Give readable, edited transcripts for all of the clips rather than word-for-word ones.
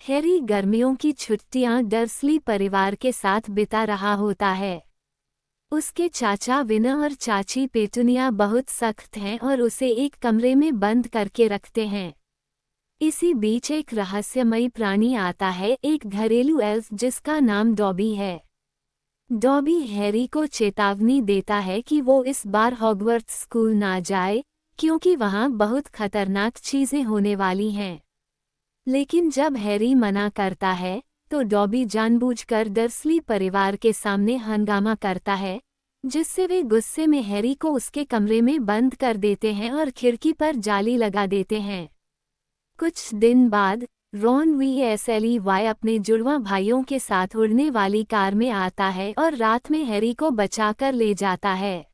Harry गर्मियों की छुट्टियां डर्सली परिवार के साथ बिता रहा होता है। उसके चाचा विना और चाची पेटुनिया बहुत सख्त हैं और उसे एक कमरे में बंद करके रखते हैं। इसी बीच एक रहस्यमयी प्राणी आता है, एक घरेलू एल्फ जिसका नाम डॉबी है। डॉबी हैरी को चेतावनी देता है कि वो इस बार हॉगवर्ट्स स्कूल ना जाए, क्योंकि वहाँ बहुत खतरनाक चीजें होने वाली हैं। लेकिन जब हैरी मना करता है, तो डॉबी जानबूझकर डर्सली परिवार के सामने हंगामा करता है, जिससे वे गुस्से में हैरी को उसके कमरे में बंद कर देते हैं और खिड़की पर जाली लगा देते हैं। कुछ दिन बाद रॉन वीएसएलई अपने जुड़वां भाइयों के साथ उड़ने वाली कार में आता है और रात में हैरी को बचाकर ले जाता है।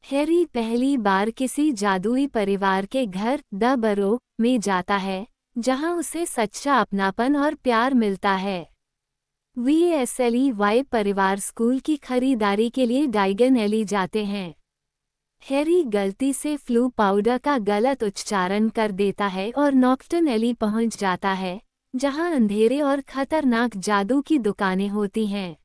हैरी पहली बार किसी जादुई परिवार के घर द बरो में जाता है, जहां उसे सच्चा अपनापन और प्यार मिलता है। वीएसएलई परिवार स्कूल की खरीदारी के लिए डाइगन एली जाते हैं। हैरी गलती से फ्लू पाउडर का गलत उच्चारण कर देता है और नॉक्टन एली पहुंच जाता है, जहां अंधेरे और खतरनाक जादू की दुकानें होती हैं।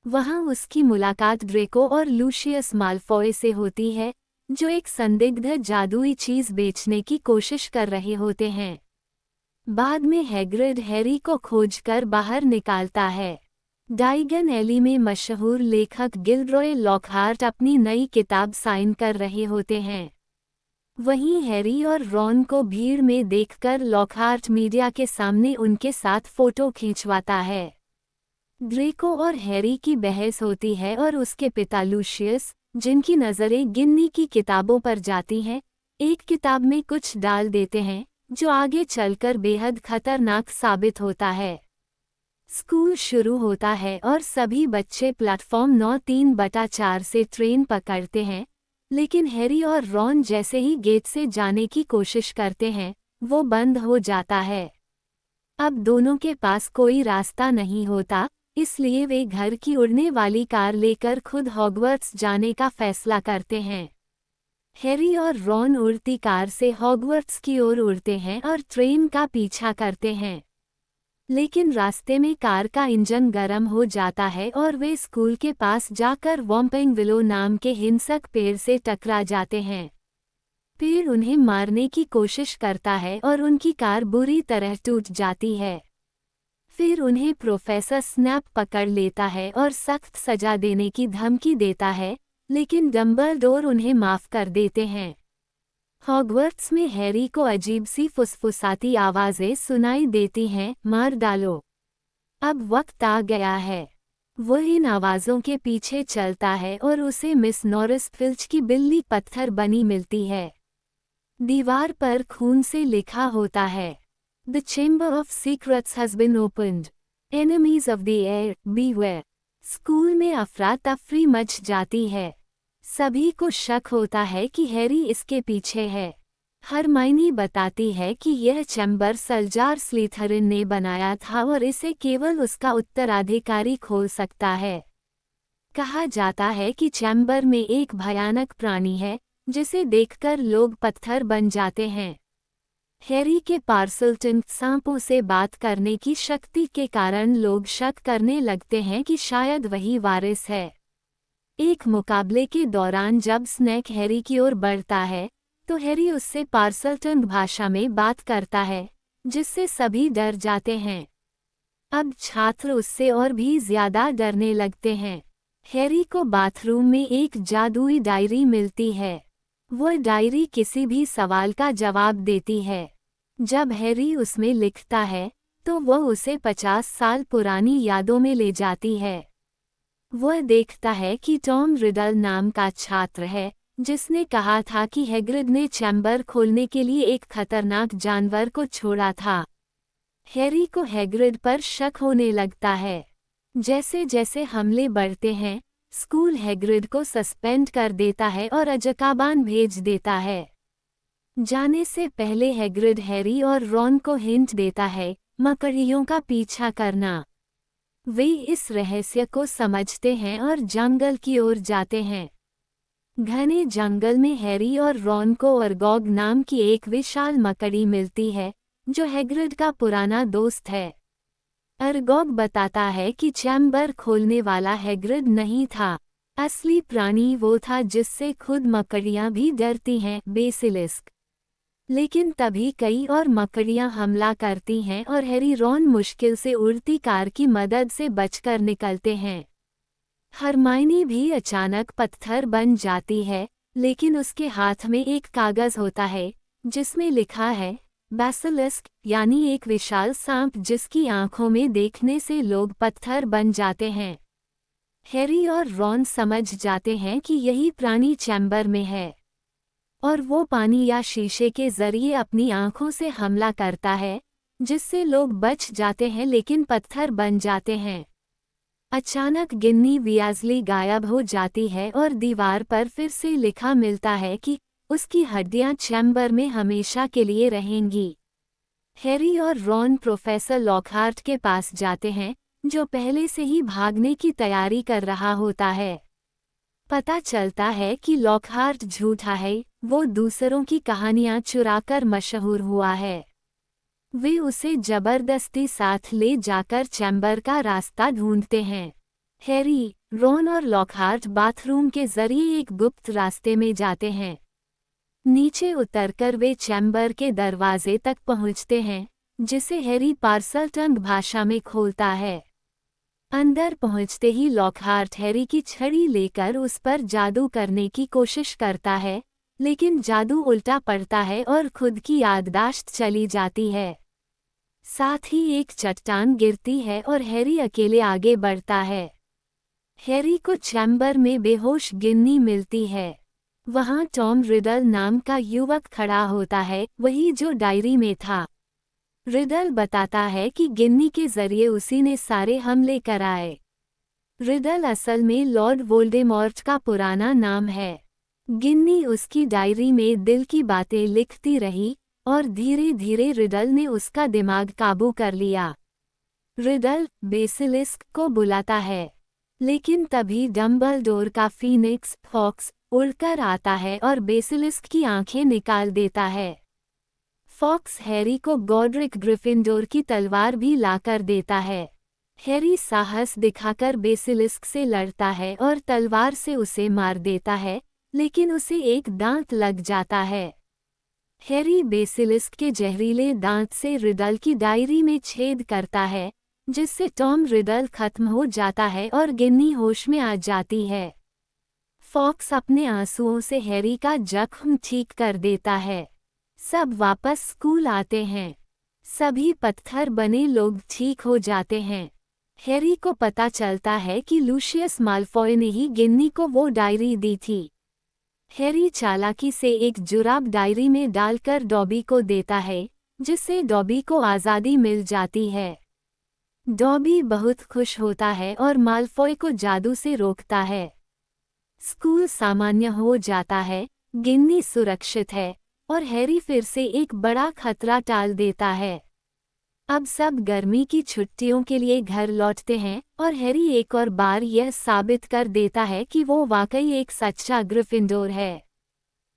वहां उसकी मुलाकात ड्रेको और लूशियस माल्फॉय से होती है, जो एक संदिग्ध जादुई चीज बेचने की कोशिश कर रहे होते हैं। बाद में हैग्रिड हैरी को खोजकर बाहर निकालता है। डाइगन एली में मशहूर लेखक गिलरॉय लॉकहार्ट अपनी नई किताब साइन कर रहे होते हैं। वहीं हैरी और रॉन को भीड़ में देखकर लॉकहार्ट मीडिया के सामने उनके साथ फोटो खींचवाता है। ड्रेको और हैरी की बहस होती है और उसके पिता लूशियस, जिनकी नज़रें गिन्नी की किताबों पर जाती हैं, एक किताब में कुछ डाल देते हैं, जो आगे चलकर बेहद खतरनाक साबित होता है। स्कूल शुरू होता है और सभी बच्चे प्लेटफॉर्म 9-3/4 से ट्रेन पकड़ते हैं, लेकिन हैरी और रॉन जैसे ही गेट से जाने की कोशिश करते हैं, वो बंद हो जाता है। अब दोनों के पास कोई रास्ता नहीं होता, इसलिए वे घर की उड़ने वाली कार लेकर खुद हॉगवर्ट्स जाने का फैसला करते हैं। हैरी और रॉन उड़ती कार से हॉगवर्ट्स की ओर उड़ते हैं और ट्रेन का पीछा करते हैं। लेकिन रास्ते में कार का इंजन गर्म हो जाता है और वे स्कूल के पास जाकर वॉम्पिंग विलो नाम के हिंसक पेड़ से टकरा जाते हैं। पेड़ उन्हें मारने की कोशिश करता है और उनकी कार बुरी तरह टूट जाती है। फिर उन्हें प्रोफेसर स्नैप पकड़ लेता है और सख्त सजा देने की धमकी देता है, लेकिन डम्बलडोर उन्हें माफ कर देते हैं। हॉगवर्ट्स में हैरी को अजीब सी फुसफुसाती आवाज़ें सुनाई देती हैं, मार डालो। अब वक्त आ गया है। वो इन आवाज़ों के पीछे चलता है और उसे मिस नॉरिस फिल्च की बिल्ली पत्थर बनी मिलती है। दीवार पर खून से लिखा होता है, the chamber of secrets has been opened, enemies of the heir beware. School में अफरा तफरी मच जाती है। सभी को शक होता है कि हैरी इसके पीछे है। हरमाइनी बताती है कि यह चैम्बर सल्जार स्लिथरिन ने बनाया था और इसे केवल उसका उत्तराधिकारी खोल सकता है। कहा जाता है कि चैम्बर में एक भयानक प्राणी है, जिसे देखकर लोग पत्थर बन जाते हैं। हैरी के पार्सल्टन सांपों से बात करने की शक्ति के कारण लोग शक करने लगते हैं कि शायद वही वारिस है। एक मुकाबले के दौरान जब स्नेक हैरी की ओर बढ़ता है, तो हैरी उससे पार्सल्टन भाषा में बात करता है, जिससे सभी डर जाते हैं। अब छात्र उससे और भी ज्यादा डरने लगते हैं। हैरी को बाथरूम में एक जादुई डायरी मिलती है। वह डायरी किसी भी सवाल का जवाब देती है। जब हैरी उसमें लिखता है, तो वह उसे 50 साल पुरानी यादों में ले जाती है। वह देखता है कि टॉम रिडल नाम का छात्र है, जिसने कहा था कि हैग्रिड ने चैम्बर खोलने के लिए एक खतरनाक जानवर को छोड़ा था। हैरी को हैग्रिड पर शक होने लगता है। जैसे जैसे हमले बढ़ते हैं, स्कूल हैग्रिड को सस्पेंड कर देता है और अज़काबान भेज देता है। जाने से पहले हैग्रिड हैरी और रॉन को हिंट देता है, मकड़ियों का पीछा करना। वे इस रहस्य को समझते हैं और जंगल की ओर जाते हैं। घने जंगल में हैरी और रॉन को अर्गोग नाम की एक विशाल मकड़ी मिलती है, जो हैग्रिड का पुराना दोस्त है। अर्गोग बताता है कि चैम्बर खोलने वाला हैग्रिड नहीं था। असली प्राणी वो था जिससे खुद मकड़ियां भी डरती हैं, बेसिलिस्क। लेकिन तभी कई और मकड़ियां हमला करती हैं और हैरी रॉन मुश्किल से उड़ती कार की मदद से बचकर निकलते हैं। हरमाइनी भी अचानक पत्थर बन जाती है, लेकिन उसके हाथ में एक कागज होता है जिसमें लिखा है बेसिलिस्क, यानी एक विशाल सांप जिसकी आंखों में देखने से लोग पत्थर बन जाते हैं। हैरी और रॉन समझ जाते हैं कि यही प्राणी चैम्बर में है और वो पानी या शीशे के जरिए अपनी आंखों से हमला करता है, जिससे लोग बच जाते हैं लेकिन पत्थर बन जाते हैं। अचानक गिन्नी वियाज़ली गायब हो जाती है और दीवार पर फिर से लिखा मिलता है कि उसकी हड्डियां चैम्बर में हमेशा के लिए रहेंगी। हैरी और रॉन प्रोफेसर लॉकहार्ट के पास जाते हैं, जो पहले से ही भागने की तैयारी कर रहा होता है। पता चलता है कि लॉकहार्ट झूठा है, वो दूसरों की कहानियां चुराकर मशहूर हुआ है। वे उसे जबरदस्ती साथ ले जाकर चैम्बर का रास्ता ढूंढते हैं। हैरी, रॉन और लॉकहार्ट बाथरूम के जरिए एक गुप्त रास्ते में जाते हैं। नीचे उतरकर वे चैम्बर के दरवाजे तक पहुंचते हैं, जिसे हैरी पार्सलटंग भाषा में खोलता है। अंदर पहुंचते ही लॉकहार्ट हैरी की छड़ी लेकर उस पर जादू करने की कोशिश करता है, लेकिन जादू उल्टा पड़ता है और खुद की याददाश्त चली जाती है। साथ ही एक चट्टान गिरती है और हैरी अकेले आगे बढ़ता है। हैरी को चैम्बर में बेहोश गिन्नी मिलती है। वहां टॉम रिडल नाम का युवक खड़ा होता है, वही जो डायरी में था। रिडल बताता है कि गिन्नी के जरिए उसी ने सारे हमले कराए। रिडल असल में लॉर्ड वोल्डेमॉर्ट का पुराना नाम है। गिन्नी उसकी डायरी में दिल की बातें लिखती रही और धीरे धीरे रिडल ने उसका दिमाग काबू कर लिया। रिडल बेसिलिस्क को बुलाता है, लेकिन तभी डम्बलडोर का फीनिक्स फॉक्स उड़कर आता है और बेसिलिस्क की आंखें निकाल देता है। फॉक्स हैरी को गॉड्रिक ग्रिफिंडोर की तलवार भी लाकर देता है। हैरी साहस दिखाकर बेसिलिस्क से लड़ता है और तलवार से उसे मार देता है, लेकिन उसे एक दांत लग जाता है। हैरी बेसिलिस्क के जहरीले दांत से रिडल की डायरी में छेद करता है, जिससे टॉम रिडल खत्म हो जाता है और गिन्नी होश में आ जाती है। फॉक्स अपने आंसुओं से हैरी का जख्म ठीक कर देता है। सब वापस स्कूल आते हैं। सभी पत्थर बने लोग ठीक हो जाते हैं। हैरी को पता चलता है कि लूशियस माल्फॉय ने ही गिन्नी को वो डायरी दी थी। हैरी चालाकी से एक जुराब डायरी में डालकर डॉबी को देता है, जिससे डॉबी को आज़ादी मिल जाती है। डॉबी बहुत खुश होता है और माल्फॉय को जादू से रोकता है। स्कूल सामान्य हो जाता है, गिन्नी सुरक्षित है और हैरी फिर से एक बड़ा खतरा टाल देता है। अब सब गर्मी की छुट्टियों के लिए घर लौटते हैं और हैरी एक और बार यह साबित कर देता है कि वो वाकई एक सच्चा ग्रिफिंडोर है।